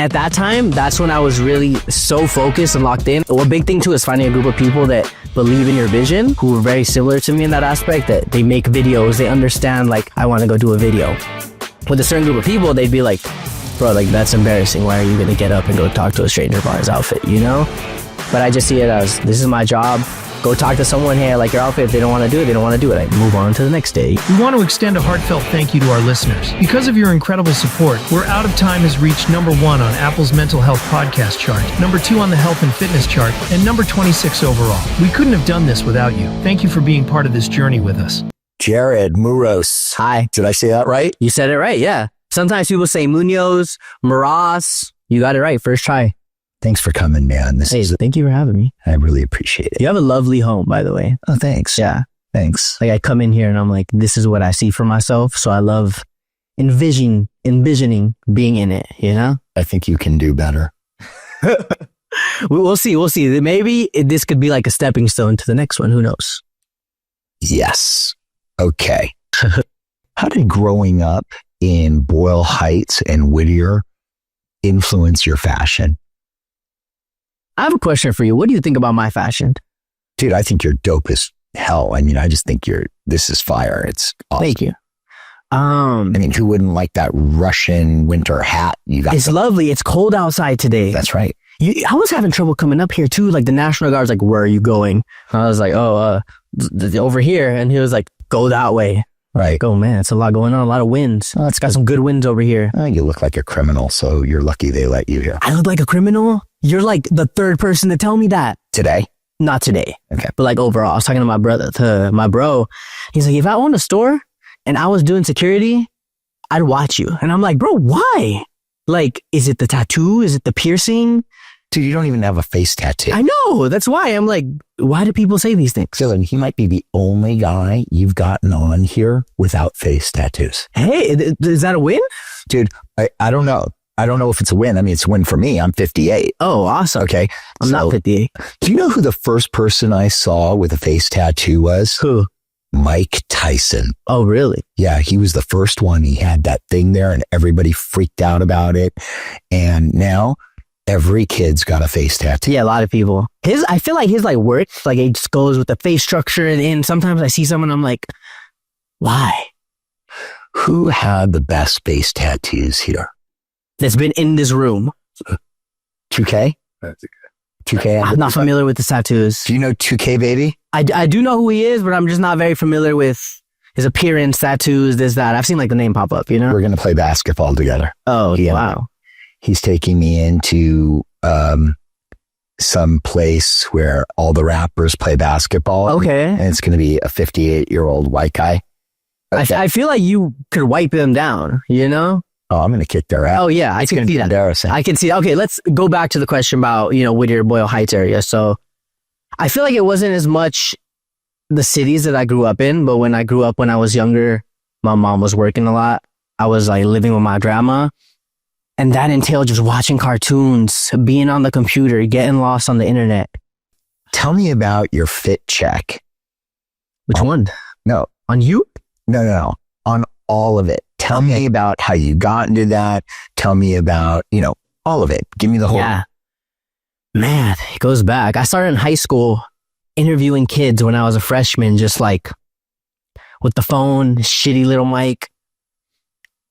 at that time, that's when I was really so focused and locked in. One big thing too is finding a group of people that believe in your vision, who are very similar to me in that aspect, that they make videos, they understand, like, I want to go do a video. With a certain group of people, they'd be like, bro, like, that's embarrassing. Why are you going to get up and go talk to a stranger about his outfit, you know? But I just see it as, this is my job. Go talk to someone, hey, I like your outfit. If they don't want to do it, they don't want to do it. I move on to the next day. We want to extend a heartfelt thank you to our listeners. Because of your incredible support, We're Out of Time has reached #1 on Apple's mental health podcast chart, #2 on the health and fitness chart, and number 26 overall. We couldn't have done this without you. Thank you for being part of this journey with us. Jared Muros. Hi. Did I say that right? You said it right, yeah. Sometimes people say Munoz, Muros. You got it right, first try. Thanks for coming, man. Thank you for having me. I really appreciate it. You have a lovely home, by the way. Oh, thanks. Yeah. Thanks. Like, I come in here and I'm like, this is what I see for myself. So I love envisioning being in it, you know? I think you can do better. We'll see. Maybe this could be like a stepping stone to the next one. Who knows? Yes. Okay. How did growing up in Boyle Heights and Whittier influence your fashion? I have a question for you. What do you think about my fashion? Dude, I think you're dope as hell. I mean, I just think this is fire. It's awesome. Thank you. I mean, who wouldn't like that Russian winter hat you got? It's lovely. It's cold outside today. That's right. I was having trouble coming up here too. Like, the National Guard's like, where are you going? I was like, over here. And he was like, go that way. Right. Oh man, it's a lot going on. A lot of winds. Oh, it's got some good winds over here. You look like a criminal, so you're lucky they let you here. I look like a criminal? You're like the third person to tell me that. Today? Not today. Okay. But like overall, I was talking to my bro. He's like, if I owned a store and I was doing security, I'd watch you. And I'm like, bro, why? Like, is it the tattoo? Is it the piercing? Dude, you don't even have a face tattoo. I know. That's why I'm like, why do people say these things? Dylan, he might be the only guy you've gotten on here without face tattoos. Hey, is that a win? Dude, I don't know. I don't know if it's a win. I mean, it's a win for me. I'm 58. Oh, awesome. Okay. I'm not 58. Do you know who the first person I saw with a face tattoo was? Who? Mike Tyson. Oh, really? Yeah, he was the first one. He had that thing there and everybody freaked out about it. And now every kid's got a face tattoo. Yeah, a lot of people. I feel like his like works, like it just goes with the face structure. And sometimes I see someone, I'm like, why? Who had the best face tattoos here? That's been in this room. 2K? That's okay. 2K? I'm not familiar with the tattoos. Do you know 2K, baby? I do know who he is, but I'm just not very familiar with his appearance, tattoos, this, that. I've seen like the name pop up, you know? We're going to play basketball together. Oh, yeah. Wow. He's taking me into some place where all the rappers play basketball. Okay. And it's going to be a 58-year-old white guy. I feel like you could wipe them down, you know? Oh, I'm going to kick their ass. Oh, yeah. I can see that. Embarrassing. I can see. Okay, let's go back to the question about, Whittier, Boyle Heights area. So I feel like it wasn't as much the cities that I grew up in, but when I grew up when I was younger, my mom was working a lot. I was like living with my grandma. And that entailed just watching cartoons, being on the computer, getting lost on the internet. Tell me about your fit check. Which one? No. On you? No. On all of it. Tell me about how you got into that. Tell me about, all of it. Give me the whole. Yeah. Man, it goes back. I started in high school interviewing kids when I was a freshman, just like with the phone, shitty little mic.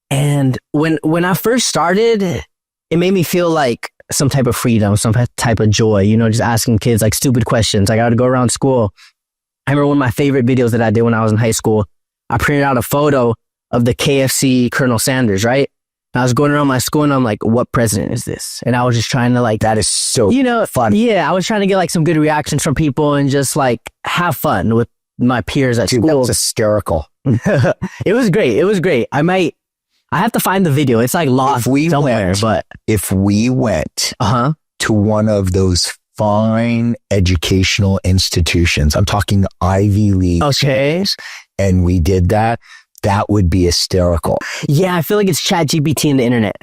And when I first started, it made me feel like some type of freedom, some type of joy, just asking kids like stupid questions. Like I would go around school. I remember one of my favorite videos that I did when I was in high school. I printed out a photo of the KFC Colonel Sanders, right? And I was going around my school and I'm like, what president is this? And I was just trying to like... That is so fun. Yeah, I was trying to get like some good reactions from people and just like have fun with my peers at school. That was hysterical. It was great. I have to find the video. It's like lost somewhere, but... If we went to one of those fine educational institutions, I'm talking Ivy League. Okay. And we did that would be hysterical. Yeah, I feel like it's ChatGPT and the internet.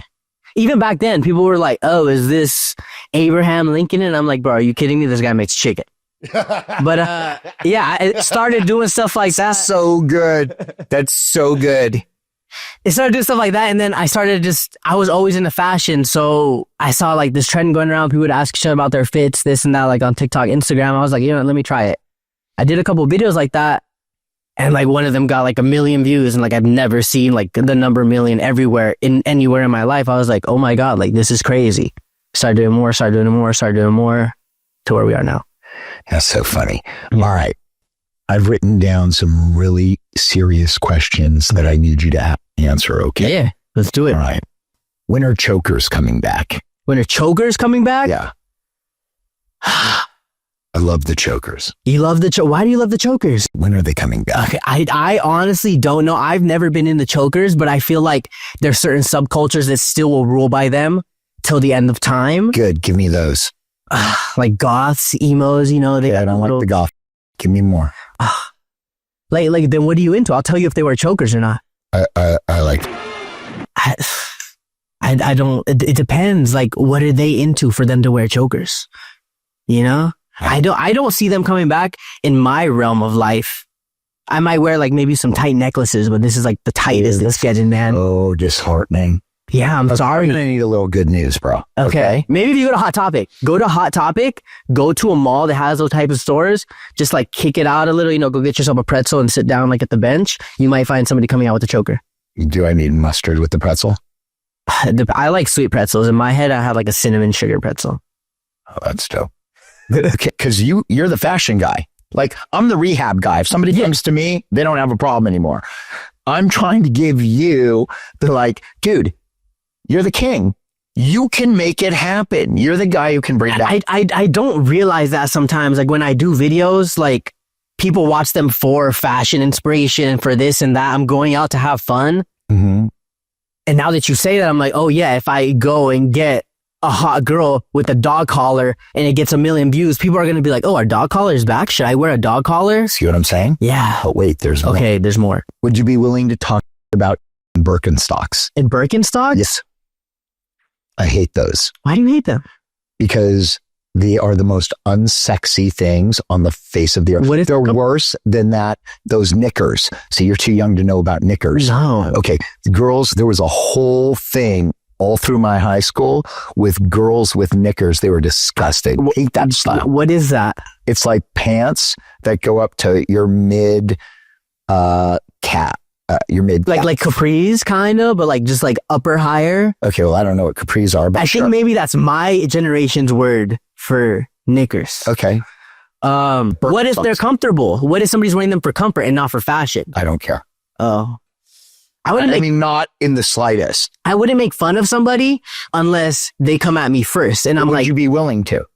Even back then, people were like, oh, is this Abraham Lincoln? And I'm like, bro, are you kidding me? This guy makes chicken. But yeah, I started doing stuff like that. So good. That's so good. it started doing stuff like that. And then I was always into fashion. So I saw like this trend going around. People would ask each other about their fits, this and that, like on TikTok, Instagram. I was like, let me try it. I did a couple videos like that. And like one of them got like 1 million views. And like I've never seen like the number million anywhere in my life. I was like, oh my God, like this is crazy. Started doing more to where we are now. That's so funny. All right. I've written down some really serious questions that I need you to answer. Okay. Yeah. Let's do it. All right. When are chokers coming back? When are chokers coming back? Yeah. I love the chokers. You love why do you love the chokers? When are they coming back? Okay, I honestly don't know. I've never been in the chokers, but I feel like there's certain subcultures that still will rule by them till the end of time. Good. Give me those. Like goths, emos, I don't like the goth. Give me more. Like then what are you into? I'll tell you if they wear chokers or not. I like. I don't. It depends. Like, what are they into for them to wear chokers? I don't see them coming back in my realm of life. I might wear like maybe some tight necklaces, but this is like the tightest it's getting, man. Oh, disheartening. Yeah, I'm sorry. I'm gonna need a little good news, bro. Okay. Maybe if you go to Hot Topic, go to a mall that has those type of stores, just like kick it out a little, go get yourself a pretzel and sit down like at the bench. You might find somebody coming out with a choker. Do I need mustard with the pretzel? I like sweet pretzels. In my head, I have like a cinnamon sugar pretzel. Oh, that's dope. Okay, because you're the fashion guy. Like, I'm the rehab guy. If somebody comes to me, they don't have a problem anymore. I'm trying to give you dude, you're the king. You can make it happen. You're the guy who can bring that. I don't realize that sometimes. Like when I do videos, like people watch them for fashion inspiration, for this and that. I'm going out to have fun. Mm-hmm. And now that you say that, I'm like, oh yeah, if I go and get a hot girl with a dog collar and it gets 1 million views, people are going to be like, oh, our dog collar is back. Should I wear a dog collar? See what I'm saying? Yeah. Oh, wait, there's more. Okay, there's more. Would you be willing to talk about Birkenstocks? And Birkenstocks? Yes. I hate those. Why do you hate them? Because they are the most unsexy things on the face of the earth. What if they're worse than those knickers? See, you're too young to know about knickers. No. Okay. Girls, there was a whole thing all through my high school with girls with knickers. They were disgusting. Hate that style. What is that? It's like pants that go up to your mid calf. Your mid like capris kind of, but like just like upper higher. Okay, well, I don't know what capris are, but I think maybe that's my generation's word for knickers. Okay. What if they're comfortable? What if somebody's wearing them for comfort and not for fashion? I don't care. Oh. I mean, not in the slightest. I wouldn't make fun of somebody unless they come at me first. And I'm Would like, you be willing to?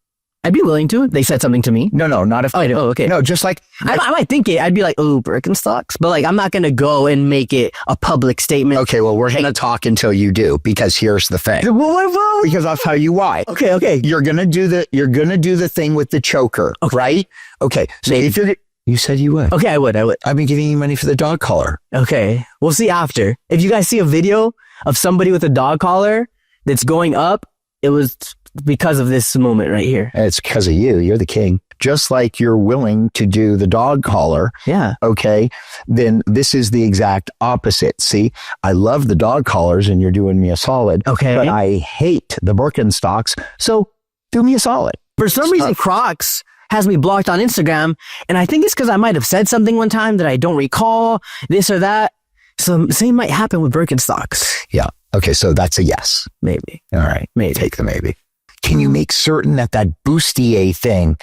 I'd be willing to. They said something to me. No, not if. Oh, okay. No, just like I might think it. I'd be like, oh, Birkenstocks, but like I'm not gonna go and make it a public statement. Okay, well, we're gonna talk until you do, because here's the thing. Well, because I'll tell you why. Okay. You're gonna do the thing with the choker, right? Okay. So if you said you would. Okay, I would. I've been giving you money for the dog collar. Okay, we'll see after. If you guys see a video of somebody with a dog collar that's going up, it was because of this moment right here. It's because of you. You're the king. Just like you're willing to do the dog collar. Yeah. Okay. Then this is the exact opposite. See, I love the dog collars and you're doing me a solid. Okay. But I hate the Birkenstocks. So do me a solid. For some reason, Crocs has me blocked on Instagram. And I think it's because I might have said something one time that I don't recall, this or that. So same might happen with Birkenstocks. Yeah. Okay. So that's a yes. Maybe. All right. Maybe. Take the maybe. Can you make certain that bustier thing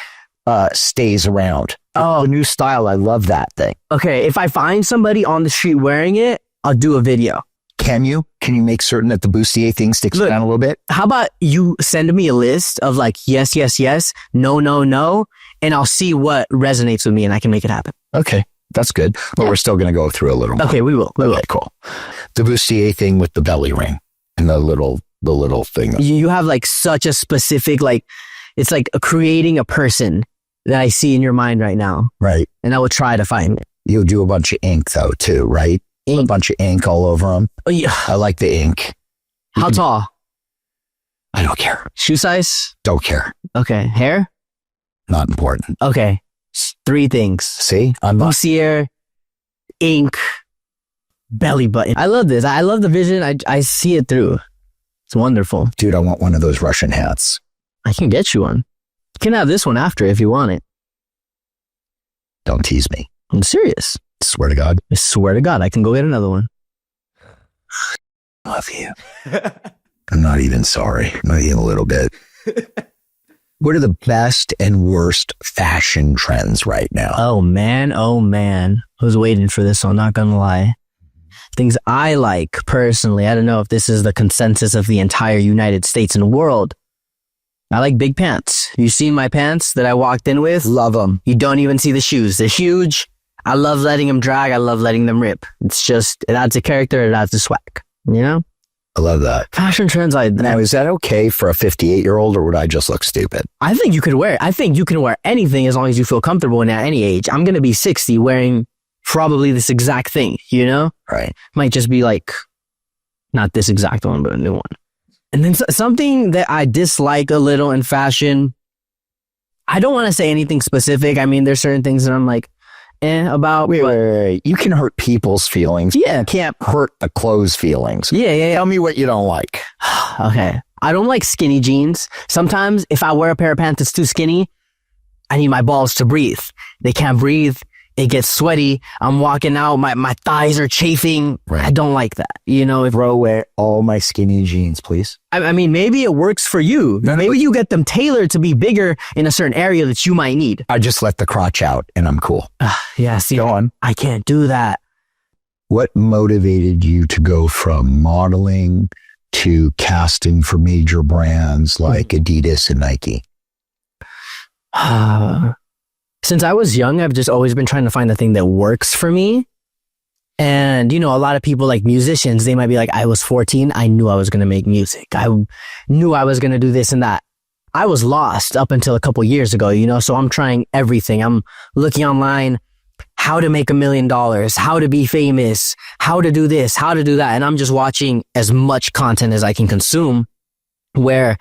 stays around? Oh, the new style. I love that thing. Okay. If I find somebody on the street wearing it, I'll do a video. Can you make certain that the bustier thing sticks down a little bit? How about you send me a list of like, yes, no, and I'll see what resonates with me and I can make it happen. Okay. That's good. But we're still going to go through a little more. Okay, we will. Okay, cool. The bustier thing with the belly ring and the little thing. You have like such a specific, like, it's like creating a person that I see in your mind right now. Right. And I will try to find it. You'll do a bunch of ink though, too, right? A bunch of ink all over them. Oh, yeah. I like the ink. How tall? I don't care. Shoe size? Don't care. Okay. Hair? Not important. Okay. 3 things. See? I'm not. Bustier, ink, belly button. I love this. I love the vision. I see it through. It's wonderful. Dude, I want one of those Russian hats. I can get you one. You can have this one after if you want it. Don't tease me. I'm serious. Swear to God. I swear to God, I can go get another one. Love you. I'm not even sorry. Not even a little bit. What are the best and worst fashion trends right now? Oh man. I was waiting for this one, not gonna lie. Things I like personally, I don't know if this is the consensus of the entire United States and world. I like big pants. You seen my pants that I walked in with? Love them. You don't even see the shoes. They're huge. I love letting them drag. I love letting them rip. It's just, it adds a character. It adds a swag, you know? I love that. Fashion trends. Now, is that okay for a 58-year-old or would I just look stupid? I think you can wear anything as long as you feel comfortable in at any age. I'm going to be 60 wearing probably this exact thing, you know? Right. Might just be like, not this exact one, but a new one. And then something that I dislike a little in fashion, I don't want to say anything specific. I mean, there's certain things that I'm like, about. Wait. You can hurt people's feelings. Yeah. You can't hurt the clothes' feelings. Yeah. Tell me what you don't like. Okay. I don't like skinny jeans. Sometimes if I wear a pair of pants that's too skinny, I need my balls to breathe. They can't breathe. It gets sweaty. I'm walking out. My thighs are chafing. Right. I don't like that. You know, Bro, wear all my skinny jeans, please. I mean, maybe it works for you. Maybe you get them tailored to be bigger in a certain area that you might need. I just let the crotch out and I'm cool. Yeah, see, Go on. I can't do that. What motivated you to go from modeling to casting for major brands like Adidas and Nike? Since I was young, I've just always been trying to find the thing that works for me. And, you know, a lot of people like musicians, they might be like, I was 14. I knew I was going to make music. I knew I was going to do this and that. I was lost up until a couple years ago, you know, so I'm trying everything. I'm looking online, how to make $1 million, how to be famous, how to do this, how to do that. And I'm just watching as much content as I can consume where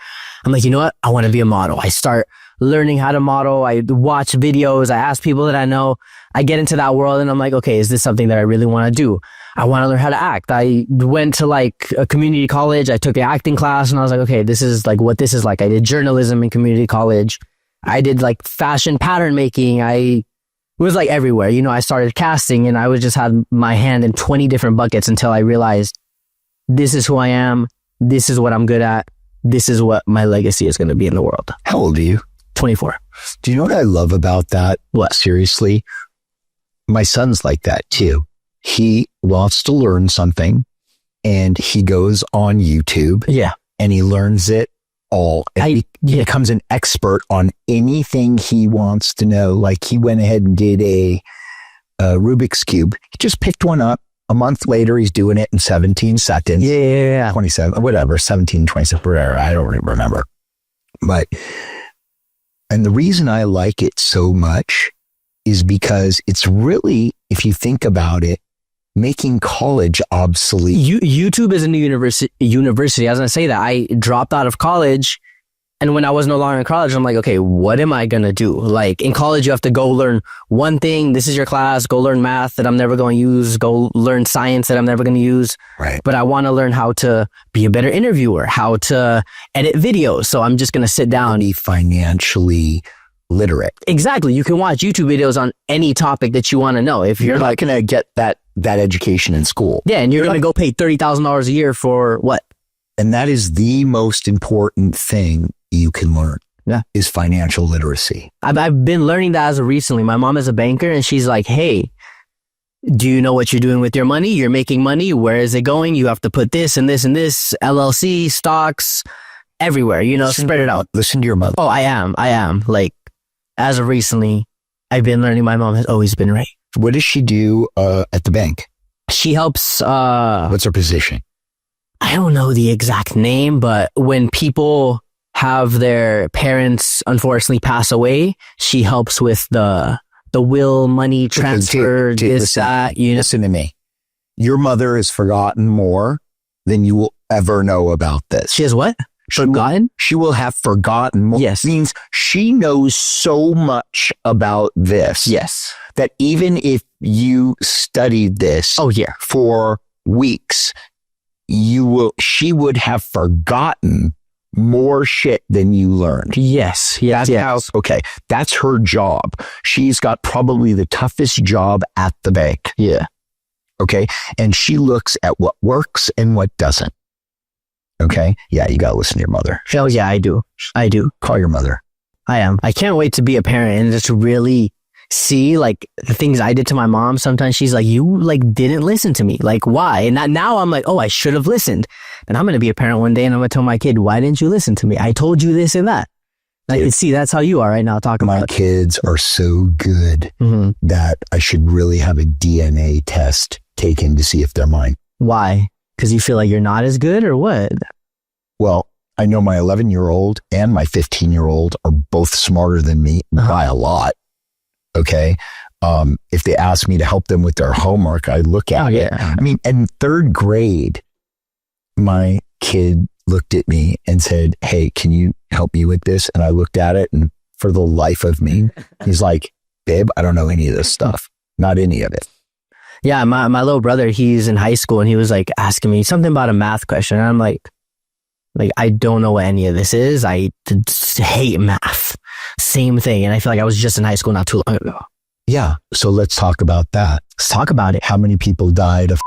I'm like, you know what? I want to be a model. I start learning how to model. I watch videos. I ask people that I know. I get into that world and I'm like, okay, is this something that I really want to do? I want to learn how to act. I went to like a community college. I took the acting class and I was like, okay, this is like what this is like. I did journalism in community college. I did like fashion pattern making. I was like everywhere. You know, I started casting and I was just had my hand in 20 different buckets until I realized this is who I am. This is what I'm good at. This is what my legacy is going to be in the world. How old are you? 24. Do you know what I love about that? What? Seriously? My son's like that too. He wants to learn something and he goes on YouTube. Yeah. And he learns it all. He becomes an expert on anything he wants to know. Like he went ahead and did a Rubik's Cube. He just picked one up. A month later, he's doing it in 17 seconds. Yeah. 27, whatever, 17, 27, whatever. I don't even remember. And the reason I like it so much is because it's really, if you think about it, making college obsolete. YouTube is a new university. I was going to say that. I dropped out of college. And when I was no longer in college, I'm like, okay, what am I going to do? Like in college, you have to go learn one thing. This is your class. Go learn math that I'm never going to use. Go learn science that I'm never going to use. Right. But I want to learn how to be a better interviewer, how to edit videos. So I'm just going to sit down. Be financially literate. Exactly. You can watch YouTube videos on any topic that you want to know. If You're not going to get that education in school. Yeah. And you're going to go pay $30,000 a year for what? And that is the most important thing you can learn. Yeah. Is financial literacy. I've been learning that as of recently. My mom is a banker and she's like, hey, do you know what you're doing with your money? You're making money. Where is it going? You have to put this and this and this, LLC, stocks, everywhere, you know, spread it out. Listen to your mother. Oh, I am. Like, as of recently, I've been learning my mom has always been right. What does she do at the bank? She helps. What's her position? I don't know the exact name, but when people have their parents unfortunately pass away, she helps with the will, money transfer, that, you know. Listen to me. Your mother has forgotten more than you will ever know about this. She has what? Forgotten? She will have forgotten more. Yes. Means she knows so much about this. Yes. That even if you studied this Oh, yeah. for weeks, she would have forgotten more shit than you learned. Yes. That's that's her job. She's got probably the toughest job at the bank. Yeah. Okay. And she looks at what works and what doesn't. Okay. Yeah. You got to listen to your mother. Oh, yeah, I do. Call your mother. I am. I can't wait to be a parent and just really see like the things I did to my mom. Sometimes she's like, you like didn't listen to me. Like, why? And now I'm like, oh, I should have listened. And I'm going to be a parent one day and I'm going to tell my kid, why didn't you listen to me? I told you this and that. I can see that's how you are right now talking about it. My kids are so good that I should really have a DNA test taken to see if they're mine. Why? Because you feel like you're not as good or what? Well, I know my 11-year-old and my 15-year-old are both smarter than me by a lot. Okay. If they ask me to help them with their homework, I look at it. I mean, in third grade, my kid looked at me and said, hey, can you help me with this? And I looked at it, and for the life of me, he's like, babe, I don't know any of this stuff. Not any of it. Yeah. My little brother, he's in high school and he was like asking me something about a math question. And I'm like, I don't know what any of this is. I hate math. Same thing. And I feel like I was just in high school not too long ago. Yeah. So let's talk about that. Let's talk about it. How many people died of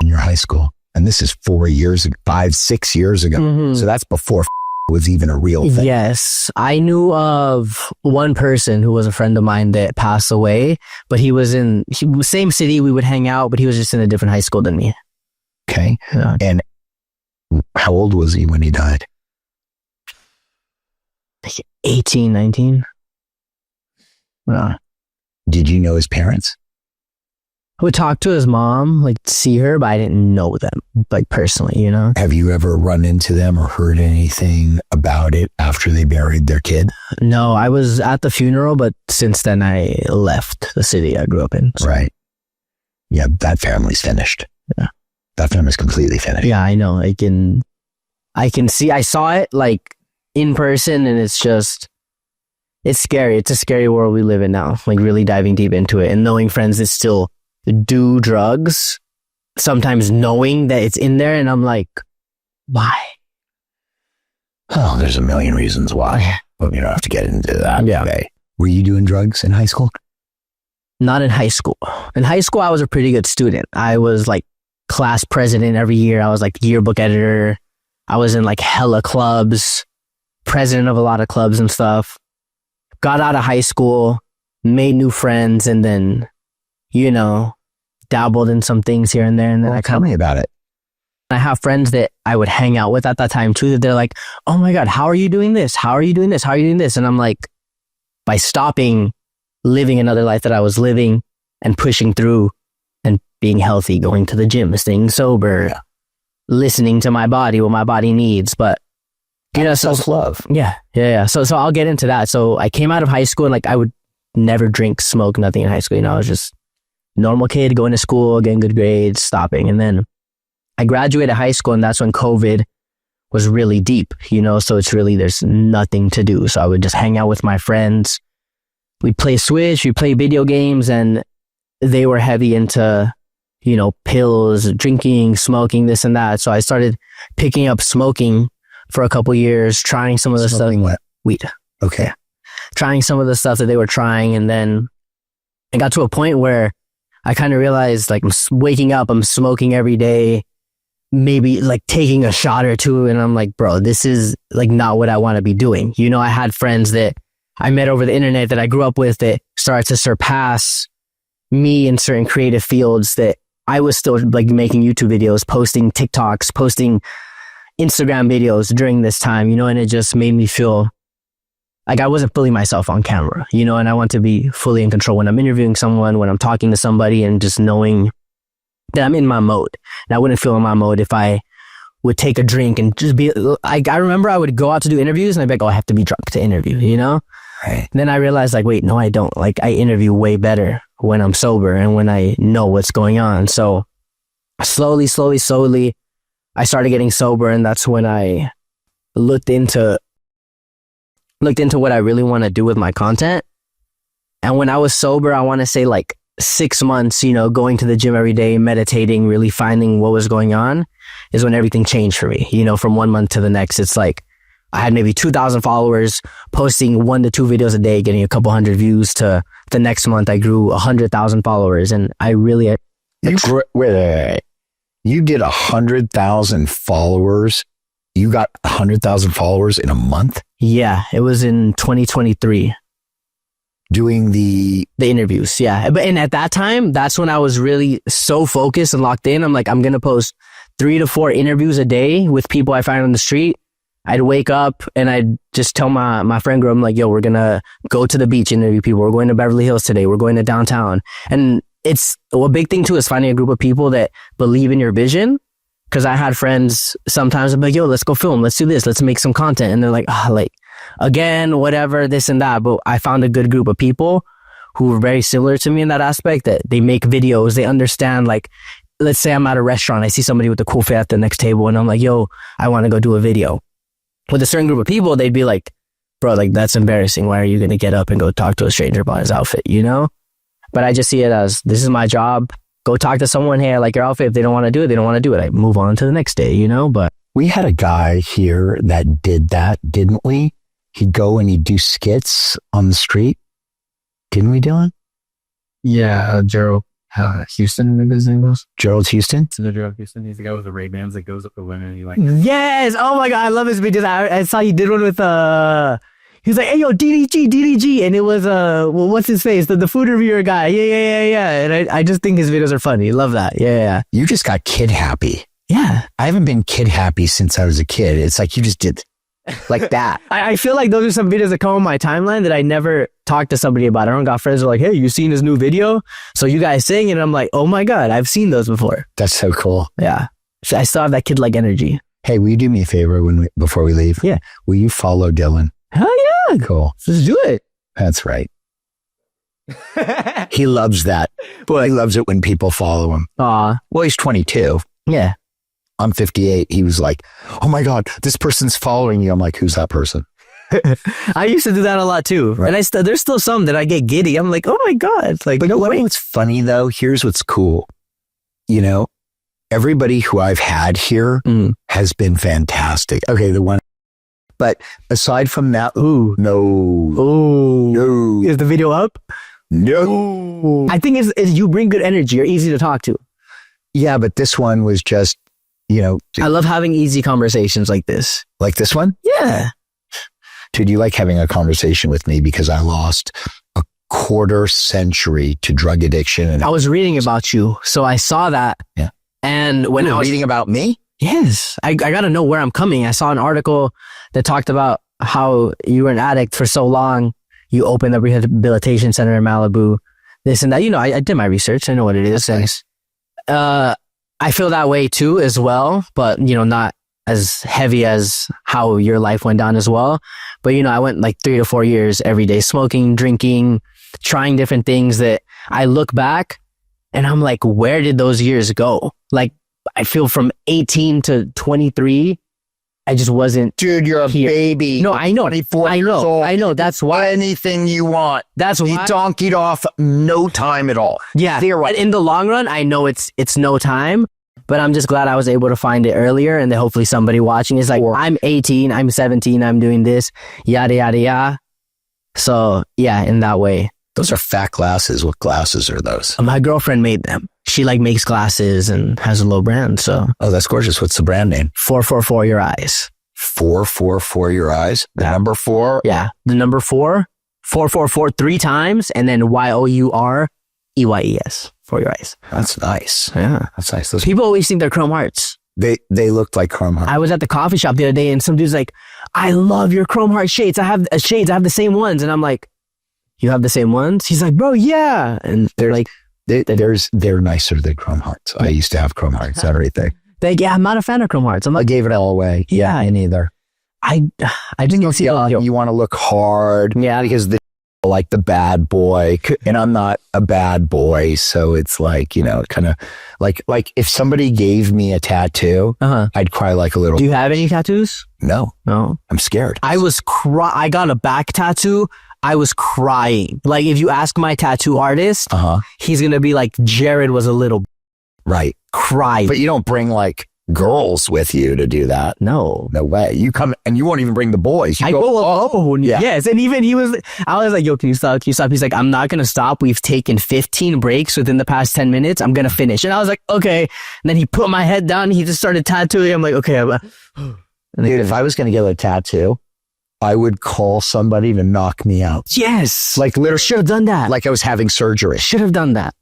in your high school? And this is 4 years ago, 6 years ago. Mm-hmm. So that's before was even a real thing. Yes. I knew of one person who was a friend of mine that passed away, but he was same city. We would hang out, but he was just in a different high school than me. Okay. Yeah. And how old was he when he died? Like 18, 19. Did you know his parents? I would talk to his mom, like see her, but I didn't know them, like personally, you know? Have you ever run into them or heard anything about it after they buried their kid? No, I was at the funeral, but since then I left the city I grew up in. So. Right. Yeah, that family's finished. Yeah. That family's completely finished. Yeah, I know. I can see, I saw it like in person and it's scary. It's a scary world we live in now, like really diving deep into it and knowing friends that still do drugs, sometimes knowing that it's in there. And I'm like, why? Oh, there's a million reasons why. But you don't have to get into that. Yeah. Okay. Were you doing drugs in high school? Not in high school. In high school, I was a pretty good student. I was like class president every year. I was like yearbook editor. I was in like hella clubs, president of a lot of clubs and stuff. Got out of high school, made new friends, and then, dabbled in some things here and there. And then tell me about it. I have friends that I would hang out with at that time too, that they're like, oh my God, how are you doing this? How are you doing this? How are you doing this? And I'm like, by stopping living another life that I was living and pushing through and being healthy, going to the gym, staying sober, listening to my body, what my body needs. But self-love. Yeah. So I'll get into that. So I came out of high school and like I would never drink, smoke, nothing in high school. I was just normal kid going to school, getting good grades, stopping. And then I graduated high school and that's when COVID was really deep, so it's really, there's nothing to do. So I would just hang out with my friends. We'd play Switch, we'd play video games, and they were heavy into, pills, drinking, smoking, this and that. So I started picking up smoking for a couple years, trying some of the stuff. What? Weed. Okay. Yeah. Trying some of the stuff that they were trying. And then I got to a point where I kind of realized like I'm waking up, I'm smoking every day, maybe like taking a shot or two. And I'm like, bro, this is like not what I want to be doing. I had friends that I met over the internet that I grew up with that started to surpass me in certain creative fields that I was still like making YouTube videos, posting TikToks, posting Instagram videos during this time, and it just made me feel like I wasn't fully myself on camera, and I want to be fully in control when I'm interviewing someone, when I'm talking to somebody, and just knowing that I'm in my mode. And I wouldn't feel in my mode if I would take a drink and just be, I remember I would go out to do interviews and I'd be like, oh, I have to be drunk to interview, Right. And then I realized like, wait, no, I don't. Like I interview way better when I'm sober and when I know what's going on. So slowly, I started getting sober, and that's when I looked into what I really want to do with my content. And when I was sober, I want to say like 6 months, you know, going to the gym every day, meditating, really finding what was going on is when everything changed for me. You know, from 1 month to the next, it's like I had maybe 2,000 followers, posting 1 to 2 videos a day, getting a couple hundred views, to the next month I grew 100,000 followers. And I really... Wait. You did 100,000 followers. You got 100,000 followers in a month? Yeah, it was in 2023. Doing the interviews, yeah. And at that time, that's when I was really so focused and locked in. I'm like, I'm going to post 3 to 4 interviews a day with people I find on the street. I'd wake up and I'd just tell my friend group, I'm like, yo, we're going to go to the beach, interview people. We're going to Beverly Hills today. We're going to downtown. And it's a big thing too, is finding a group of people that believe in your vision. Cause I had friends sometimes I'm like, yo, let's go film. Let's do this. Let's make some content. And they're like, again, whatever, this and that. But I found a good group of people who were very similar to me in that aspect, that they make videos. They understand, like, let's say I'm at a restaurant. I see somebody with a cool fit at the next table and I'm like, yo, I want to go do a video. With a certain group of people, they'd be like, bro, like, that's embarrassing. Why are you going to get up and go talk to a stranger about his outfit, you know? But I just see it as, this is my job. Go talk to someone. Hey, I like your outfit. If they don't want to do it, they don't want to do it. I move on to the next day, you know? But we had a guy here that did that, didn't we? He'd go and he'd do skits on the street. Didn't we, Dylan? Yeah, Gerald Houston, maybe his name was. Gerald Houston? Gerald Houston. He's the guy with the Ray-Bans that goes up to women. He like... Yes! Oh my God, I love his videos. I saw he did one with, he's like, hey, yo, DDG. And it was, what's his face? The food reviewer guy. Yeah. And I just think his videos are funny. Love that. Yeah. You just got kid happy. Yeah. I haven't been kid happy since I was a kid. It's like you just did like that. I feel like those are some videos that come on my timeline that I never talked to somebody about. I don't got friends who are like, hey, you seen his new video? So you guys sing, and I'm like, oh my God, I've seen those before. That's so cool. Yeah. So I still have that kid-like energy. Hey, will you do me a favor before we leave? Yeah. Will you follow Dylan? Hell yeah. Cool. Let's do it. That's right. He loves that. Boy, he loves it when people follow him. Aw. Well, he's 22. Yeah. I'm 58. He was like, oh my God, this person's following you. I'm like, who's that person? I used to do that a lot too. Right. And there's still some that I get giddy. I'm like, oh my God. It's like, but no, what's funny though? Here's what's cool. You know, everybody who I've had here has been fantastic. Okay, but aside from that, no. Is the video up? No. I think it's you bring good energy. You're easy to talk to. Yeah, but this one was just, you know. I love having easy conversations like this. Like this one? Yeah. Dude, you like having a conversation with me because I lost a quarter century to drug addiction. And I was reading about you, so I saw that. Yeah. And when I was reading about me? Yes. I got to know where I'm coming. I saw an article that talked about how you were an addict for so long. You opened a rehabilitation center in Malibu, this and that. You know, I did my research. I know what it is. Nice. I feel that way too as well, but you know, not as heavy as how your life went down as well. But you know, I went like 3 to 4 years every day, smoking, drinking, trying different things that I look back and I'm like, where did those years go? Like, I feel from 18 to 23, I just wasn't. Dude, you're a baby. No, I know. 24 years old. I know. That's why. Anything you want. That's why. He donkeyed off no time at all. Yeah. Theoretically. In the long run, I know it's no time, but I'm just glad I was able to find it earlier, and that hopefully somebody watching is like, I'm 18, I'm 17, I'm doing this, yada, yada, yada. So yeah, in that way. Those are fat glasses. What glasses are those? My girlfriend made them. She like makes glasses and has a low brand. So. Oh, that's gorgeous. What's the brand name? 444 Your Eyes. 444 Your Eyes? The number 4? Yeah. The number 4, 444 3 times, and then YOUREYES for your eyes. That's nice. Yeah. That's nice. Those people always think they're chrome hearts. They look like chrome hearts. I was at the coffee shop the other day and some dude's like, I love your chrome heart shades. I have shades. I have the same ones. And I'm like, you have the same ones? He's like, bro, yeah. And they're like, they're nicer than chrome hearts. I used to have chrome hearts, everything. Yeah, I'm not a fan of chrome hearts. I gave it all away. Yeah, me neither. I just don't see you want to look hard. Yeah, because like the bad boy, and I'm not a bad boy. So it's like, kind of like if somebody gave me a tattoo, I'd cry like a little. Do you have any tattoos? No, No. I'm scared. I got a back tattoo. I was crying. Like, if you ask my tattoo artist, he's going to be like, Jared was a little right. crying. But you don't bring like girls with you to do that. No way. You come and you won't even bring the boys. You go alone. Yeah. Yes. And even I was like, yo, can you stop? He's like, I'm not going to stop. We've taken 15 breaks within the past 10 minutes. I'm going to finish. And I was like, okay. And then he put my head down. He just started tattooing. I'm like, okay. Dude, if I was going to get a tattoo, I would call somebody to knock me out. Yes. Like literally. Should have done that. Like I was having surgery. Should have done that.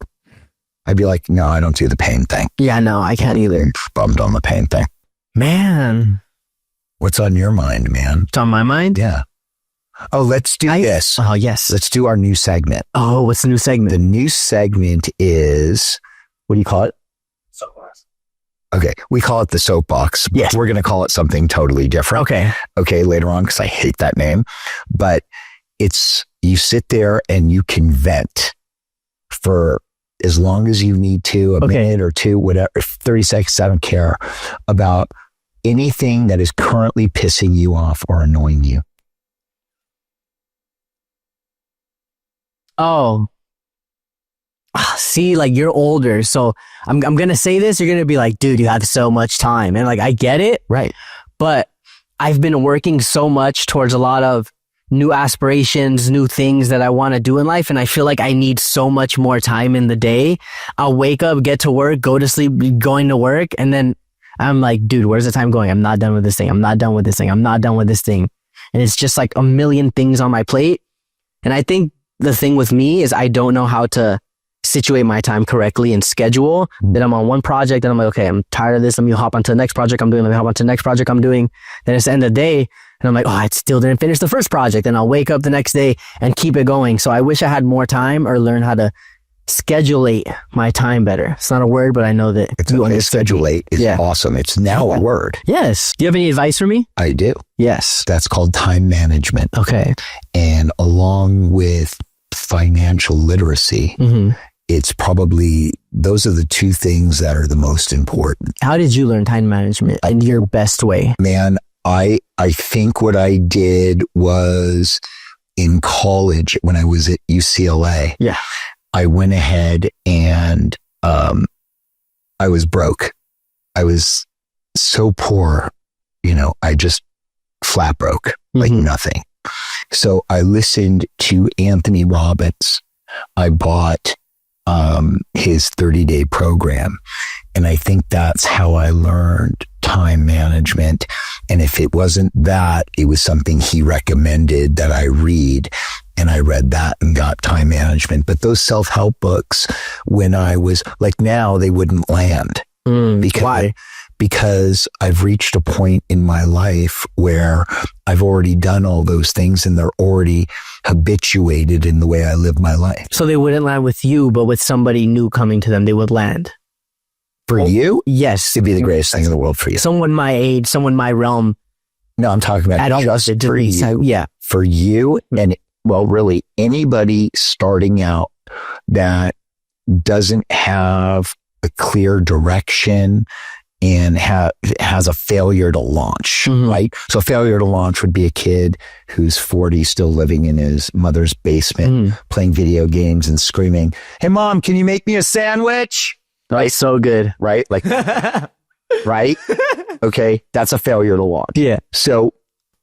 I'd be like, no, I don't do the pain thing. Yeah, no, I can't either. Bummed on the pain thing. Man. What's on your mind, man? It's on my mind? Yeah. Oh, let's do this. Oh, yes. Let's do our new segment. Oh, what's the new segment? The new segment is, what do you call it? Soapbox. Okay. We call it the soapbox. Yes. We're going to call it something totally different. Okay. Later on, because I hate that name. But it's, you sit there and you can vent for as long as you need to, a minute or two, whatever, 30 seconds, I don't care, about anything that is currently pissing you off or annoying you. Oh. See, like, you're older, so I'm going to say this, you're going to be like, dude, you have so much time. And like, I get it. Right. But I've been working so much towards a lot of new aspirations, new things that I want to do in life. And I feel like I need so much more time in the day. I'll wake up, get to work, go to sleep, going to work. And then I'm like, dude, where's the time going? I'm not done with this thing. I'm not done with this thing. I'm not done with this thing. And it's just like a million things on my plate. And I think the thing with me is I don't know how to situate my time correctly and schedule. Then I'm on one project and I'm like, okay, I'm tired of this. Let me hop onto the next project I'm doing. Let me hop onto the next project I'm doing. Then it's the end of the day. And I'm like, oh, I still didn't finish the first project. And I'll wake up the next day and keep it going. So I wish I had more time or learn how to schedulate my time better. It's not a word, but I know that you understand. Schedulate is awesome. It's now a word. Yes. Do you have any advice for me? I do. Yes. That's called time management. Okay. And along with financial literacy, it's probably, those are the two things that are the most important. How did you learn time management in your best way? Man, I think what I did was in college when I was at UCLA. Yeah. I went ahead and I was broke. I was so poor, I just flat broke, like nothing. So I listened to Anthony Robbins. I bought his 30-day program. And I think that's how I learned time management. And if it wasn't that, it was something he recommended that I read. And I read that and got time management. But those self-help books, when I was like now, they wouldn't land. Why? Because I've reached a point in my life where I've already done all those things and they're already habituated in the way I live my life. So they wouldn't land with you, but with somebody new coming to them, they would land. For you? Yes. It'd be the greatest thing in the world for you. Someone my age, someone my realm. No, I'm talking about just for you. Yeah. For you and, well, really anybody starting out that doesn't have a clear direction and has a failure to launch, right? So failure to launch would be a kid who's 40, still living in his mother's basement, playing video games and screaming, "Hey, Mom, can you make me a sandwich?" Right? So good. Right? Like, right? Okay. That's a failure to launch. Yeah. So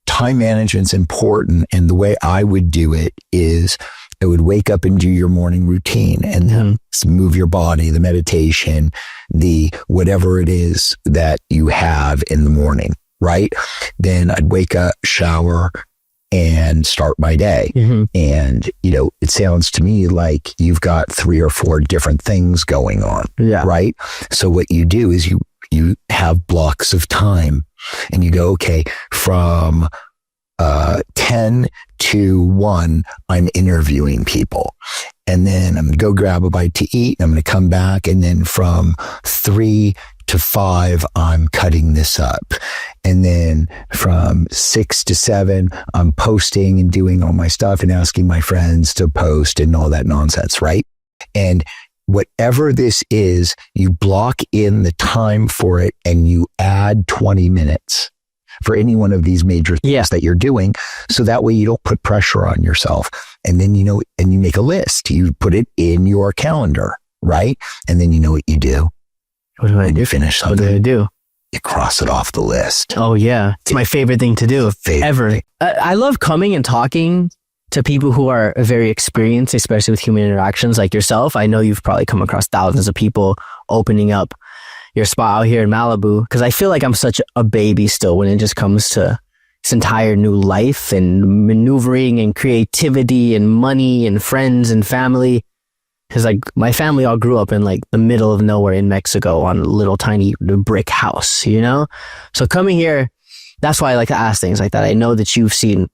time management's important. And the way I would do it is I would wake up and do your morning routine and then move your body, the meditation, the whatever it is that you have in the morning, right? Then I'd wake up, shower, and start my day. And, it sounds to me like you've got 3 or 4 different things going on, right? So what you do is you have blocks of time and you go, okay, from 10 to 1, I'm interviewing people. And then I'm going to go grab a bite to eat. And I'm going to come back. And then from 3 to 5, I'm cutting this up. And then from 6 to 7, I'm posting and doing all my stuff and asking my friends to post and all that nonsense, right? And whatever this is, you block in the time for it and you add 20 minutes for any one of these major things that you're doing. So that way you don't put pressure on yourself. And then, and you make a list, you put it in your calendar, right? And then you know what you do. What do I do? Finish something. What do I do? You cross it off the list. Oh yeah. It's my favorite thing to do ever. I love coming and talking to people who are very experienced, especially with human interactions like yourself. I know you've probably come across thousands of people opening up your spot out here in Malibu, because I feel like I'm such a baby still when it just comes to this entire new life and maneuvering and creativity and money and friends and family. Because like my family all grew up in like the middle of nowhere in Mexico on a little tiny brick house, So coming here, that's why I like to ask things like that. I know that you've seen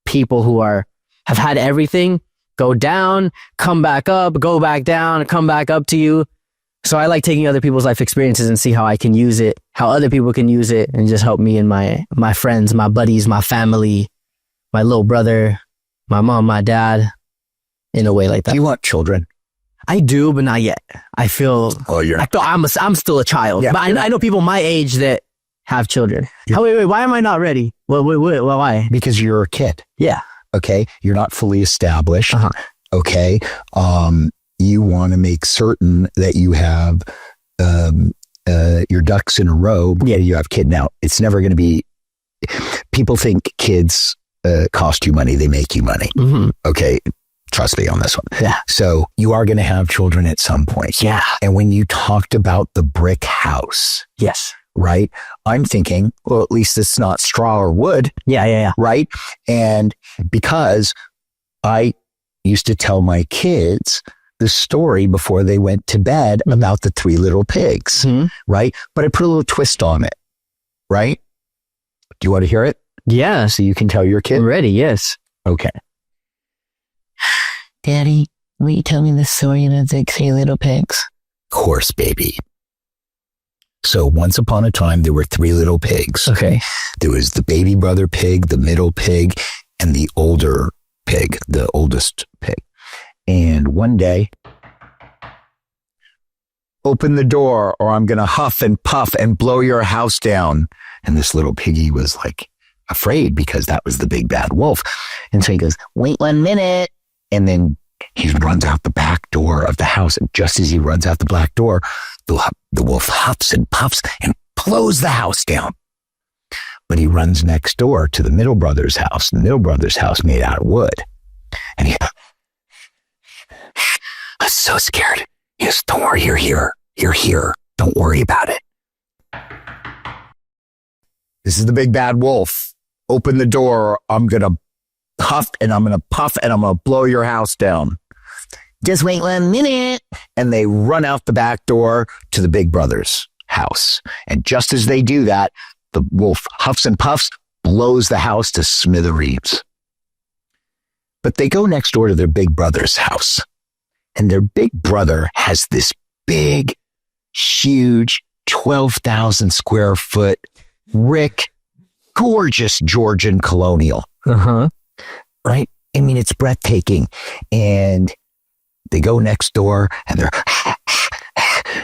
people who have had everything go down, come back up, go back down, come back up to you. So I like taking other people's life experiences and see how I can use it, how other people can use it, and just help me and my friends, my buddies, my family, my little brother, my mom, my dad, in a way like that. Do you want children? I do, but not yet. I feel I'm still a child, but I know people my age that have children. Wait, why am I not ready? Why? Because you're a kid. Yeah. Okay. You're not fully established. Uh-huh. Okay. You want to make certain that you have your ducks in a row. Yeah, you have kid. Now, it's never going to be, people think kids cost you money. They make you money. Mm-hmm. Okay. Trust me on this one. Yeah. So you are going to have children at some point. Yeah. And when you talked about the brick house. Yes. Right. I'm thinking, well, at least it's not straw or wood. Yeah. Right. And because I used to tell my kids the story before they went to bed about the 3 little pigs. Mm-hmm. Right. But I put a little twist on it. Right. Do you want to hear it? Yeah. So you can tell your kid? I'm ready. Yes. Okay. Daddy, will you tell me the story of the 3 little pigs? Of course, baby. So once upon a time, there were 3 little pigs. Okay. There was the baby brother pig, the middle pig, and the older pig, the oldest pig. And one day, open the door or I'm going to huff and puff and blow your house down. And this little piggy was like afraid because that was the big bad wolf. And so he goes, wait 1 minute. And then he runs out the back door of the house. And just as he runs out the back door, the wolf huffs and puffs and blows the house down. But he runs next door to the middle brother's house. The middle brother's house made out of wood. And he, I'm so scared. He goes, don't worry, you're here. You're here. Don't worry about it. This is the big bad wolf. Open the door. I'm going to huff and I'm going to puff and I'm going to blow your house down. Just wait 1 minute. And they run out the back door to the big brother's house. And just as they do that, the wolf huffs and puffs, blows the house to smithereens. But they go next door to their big brother's house. And their big brother has this big, huge, 12,000 square foot gorgeous Georgian colonial. Uh-huh. Right? I mean, it's breathtaking. And they go next door and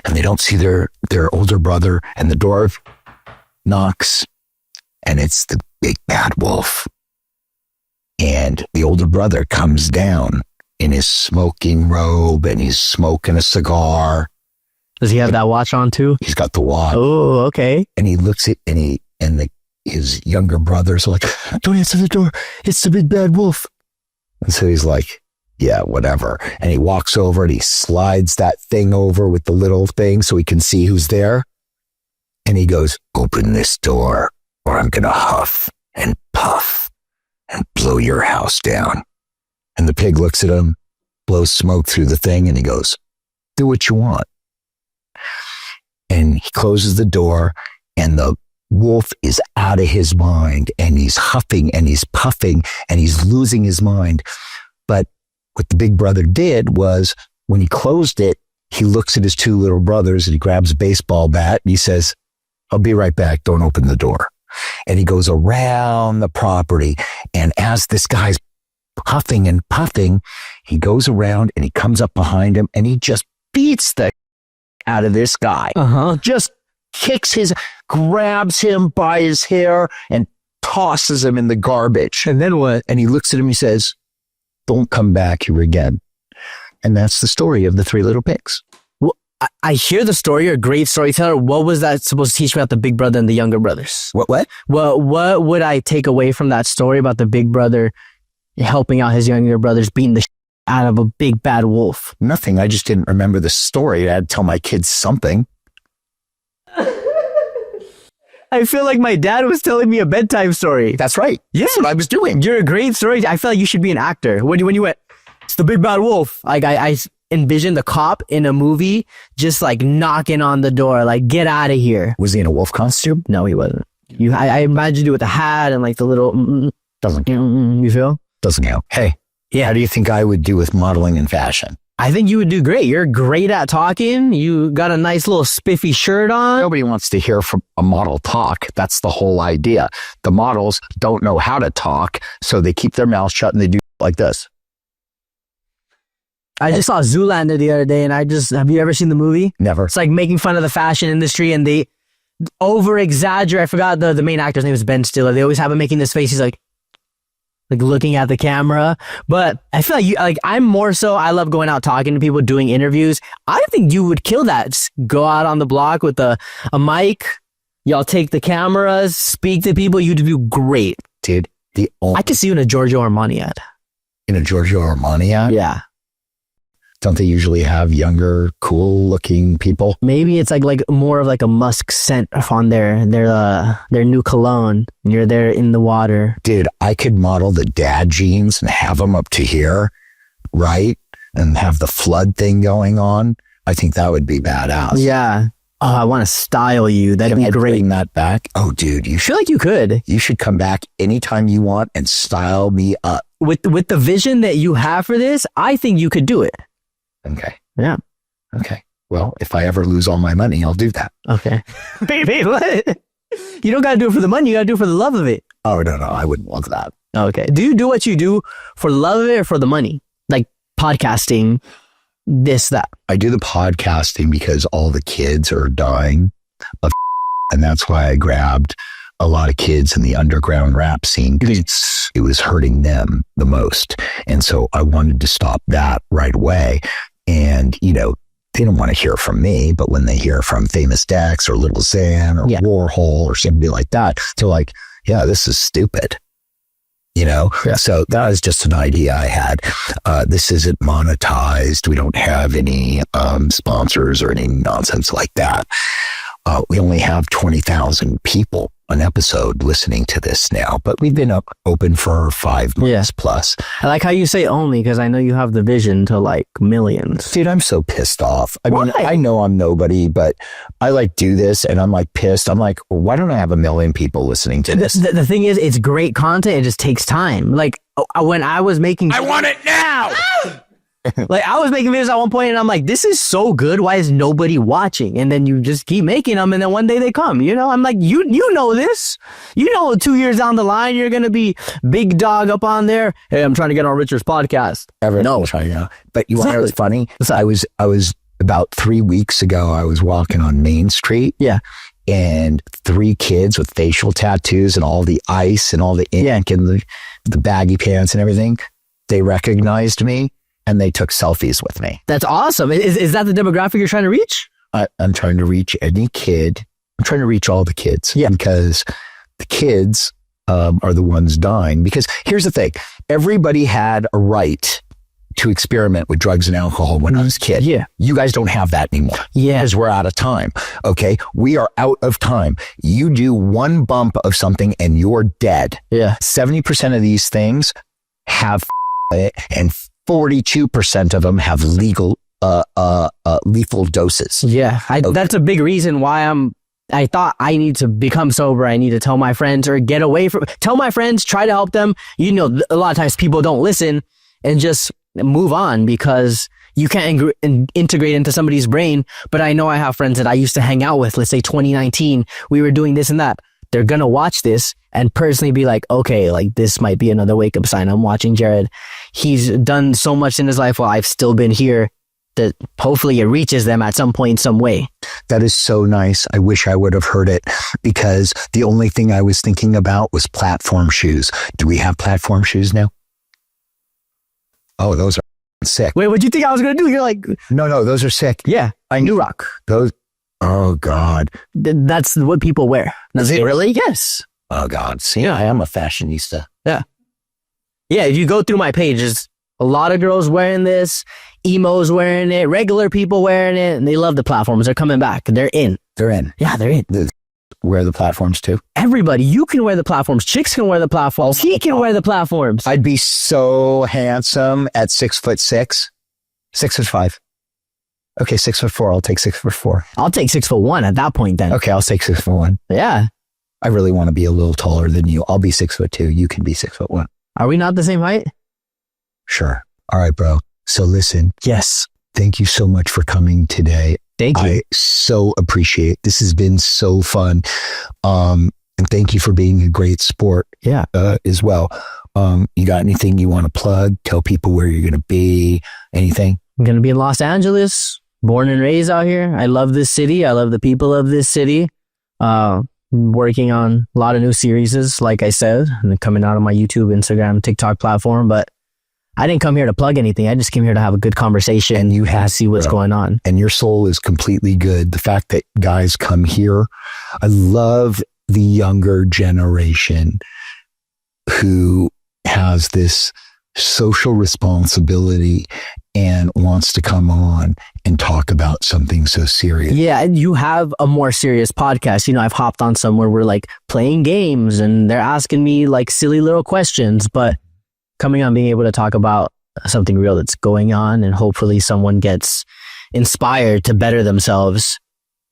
and they don't see their older brother, and the door knocks and it's the big bad wolf. And the older brother comes down in his smoking robe and he's smoking a cigar. Does he have that watch on too? He's got the watch. Oh, okay. And he looks at his younger brothers are like, don't answer the door. It's the big bad wolf. And so he's like, yeah, whatever. And he walks over and he slides that thing over with the little thing so he can see who's there. And he goes, open this door or I'm going to huff and puff and blow your house down. And the pig looks at him, blows smoke through the thing, and he goes, do what you want. And he closes the door and the wolf is out of his mind and he's huffing and he's puffing and he's losing his mind. But what the big brother did was when he closed it, he looks at his two little brothers and he grabs a baseball bat and he says, I'll be right back. Don't open the door. And he goes around the property. And as this guy's puffing and puffing, he goes around and he comes up behind him and he just beats the out of this guy. Just grabs him by his hair and tosses him in the garbage. And then what? And he looks at him and says, don't come back here again. And that's the story of the three little pigs. Well, I hear the story. You're a great storyteller. What was that supposed to teach me about the big brother and the younger brothers? What? Well, what would I take away from that story about the big brother helping out his younger brothers, beating the out of a big bad wolf? Nothing. I just didn't remember the story. I had to tell my kids something. I feel like my dad was telling me a bedtime story. That's right. Yeah. That's what I was doing. You're a great story. I feel like you should be an actor. When you went, it's the big bad wolf. Like I envisioned the cop in a movie just like knocking on the door, like, get out of here. Was he in a wolf costume? No, he wasn't. I imagined you with the hat and like the little. Doesn't count. You feel? Doesn't count. Hey, yeah. How do you think I would do with modeling and fashion? I think you would do great. You're great at talking. You got a nice little spiffy shirt on. Nobody wants to hear from a model talk. That's the whole idea. The models don't know how to talk, so they keep their mouths shut and they do like this. I just saw Zoolander the other day, and have you ever seen the movie? Never. It's like making fun of the fashion industry, and they over exaggerate. I forgot the main actor's name is Ben Stiller. They always have him making this face. He's like looking at the camera. But I feel like I'm more so, I love going out talking to people, doing interviews. I think you would kill that. Just go out on the block with a mic. Y'all take the cameras, speak to people. You'd do great. Dude, I could see you in a Giorgio Armani ad. In a Giorgio Armani ad? Yeah. Don't they usually have younger, cool-looking people? Maybe it's like more of like a musk scent on their new cologne. And you're there in the water. Dude, I could model the dad jeans and have them up to here, right? And have the flood thing going on. I think that would be badass. Yeah. Oh, I want to style you. That'd be great. Bring that back. Oh, dude, I feel like you could. You should come back anytime you want and style me up. With the vision that you have for this, I think you could do it. Okay. Yeah. Okay. Well, if I ever lose all my money, I'll do that. Okay. Baby, what? You don't got to do it for the money. You got to do it for the love of it. Oh, no. I wouldn't want that. Okay. Do you do what you do for the love of it or for the money? Like podcasting, this, that. I do the podcasting because all the kids are dying of and that's why I grabbed a lot of kids in the underground rap scene because it was hurting them the most. And so I wanted to stop that right away. And, they don't want to hear from me, but when they hear from Famous Dex or Little Xan or Warhol or somebody like that, they're like, yeah, this is stupid. Yeah. So that was just an idea I had. This isn't monetized. We don't have any sponsors or any nonsense like that. We only have 20,000 people an episode listening to this now, but we've been open for 5 months plus. I like how you say only because I know you have the vision to like millions. Dude, I'm so pissed off. I mean, I know I'm nobody, but I do this and I'm like pissed. I'm like, well, why don't I have 1 million people listening to this? The thing is, it's great content. It just takes time. Like when I was making... I want it now! Like I was making videos at one point and I'm like, this is so good. Why is nobody watching? And then you just keep making them and then one day they come, I'm like, you know this, 2 years down the line, you're going to be big dog up on there. Hey, I'm trying to get on Richard's podcast. No. But you want to know what's funny? I was about 3 weeks ago, I was walking on Main Street. Yeah. And 3 kids with facial tattoos and all the ice and all the ink and the baggy pants and everything. They recognized me. And they took selfies with me. That's awesome. Is that the demographic you're trying to reach? I'm trying to reach any kid. I'm trying to reach all the kids. Yeah. Because the kids are the ones dying. Because here's the thing. Everybody had a right to experiment with drugs and alcohol when I was a kid. Yeah. You guys don't have that anymore. Yeah. Because we're out of time. Okay. We are out of time. You do one bump of something and you're dead. Yeah. 70% of these things have it and 42% of them have lethal doses. Yeah. That's a big reason why I thought I need to become sober. I need to tell my friends or get away from, tell my friends, try to help them. A lot of times people don't listen and just move on because, you can't integrate into somebody's brain. But I know I have friends that I used to hang out with. Let's say 2019, we were doing this and that. They're going to watch this and personally be like, okay, like this might be another wake up sign. I'm watching Jared. He's done so much in his life while I've still been here, that hopefully it reaches them at some point, some way. That is so nice. I wish I would have heard it, because the only thing I was thinking about was platform shoes. Do we have platform shoes now? Oh, those are sick. Wait, what do you think I was going to do? You're like, No, those are sick. yeah, I New Rock. Those, oh God. That's what people wear. Is it really? Yes. Oh God. See, I am a fashionista. Yeah. Yeah. If you go through my pages, a lot of girls wearing this, emos wearing it, regular people wearing it, and they love the platforms. They're coming back. They're in. They're in. Yeah, they're in. Wear the platforms too. Everybody, you can wear the platforms. Chicks can wear the platforms. He can wear the platforms. I'd be so handsome at 6'6", 6'5". Okay, 6'4". I'll take 6'4". I'll take 6'1" at that point then. Okay, I'll take 6'1". Yeah. I really want to be a little taller than you. I'll be 6'2". You can be 6'1". Are we not the same height? Sure. All right, bro. So listen, Yes. thank you so much for coming today. Thank you. I so appreciate. This has been so fun. And thank you for being a great sport Yeah. as well. You got anything you want to plug? Tell people where you're going to be, anything? I'm going to be in Los Angeles, born and raised out here. I love this city. I love the people of this city. Working on a lot of new series, like I said, and coming out on my YouTube, Instagram, TikTok platform. But I didn't come here to plug anything. I just came here to have a good conversation And you have to see what's going on. And your soul is completely good. The fact that guys come here, I love the younger generation who has this social responsibility and wants to come on and talk about something so serious. Yeah, and you have a more serious podcast. You know, I've hopped on some where we're like playing games and they're asking me like silly little questions, but coming on, being able to talk about something real that's going on and hopefully someone gets inspired to better themselves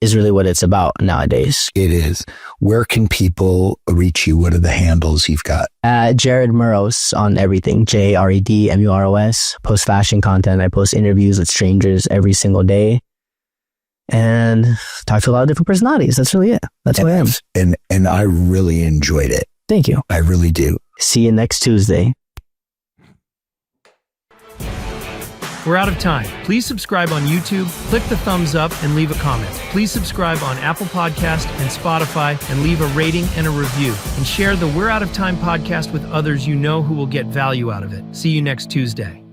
is really what it's about nowadays. It is. Where can people reach you? What are the handles you've got? Jared Muros on everything. JaredMuros. Post fashion content. I post interviews with strangers every single day and talk to a lot of different personalities. That's really it. That's who I am. And I really enjoyed it. Thank you. I really do. See you next Tuesday. We're out of time. Please subscribe on YouTube, click the thumbs up, and leave a comment. Please subscribe on Apple Podcast and Spotify and leave a rating and a review. And share the We're Out of Time podcast with others you know who will get value out of it. See you next Tuesday.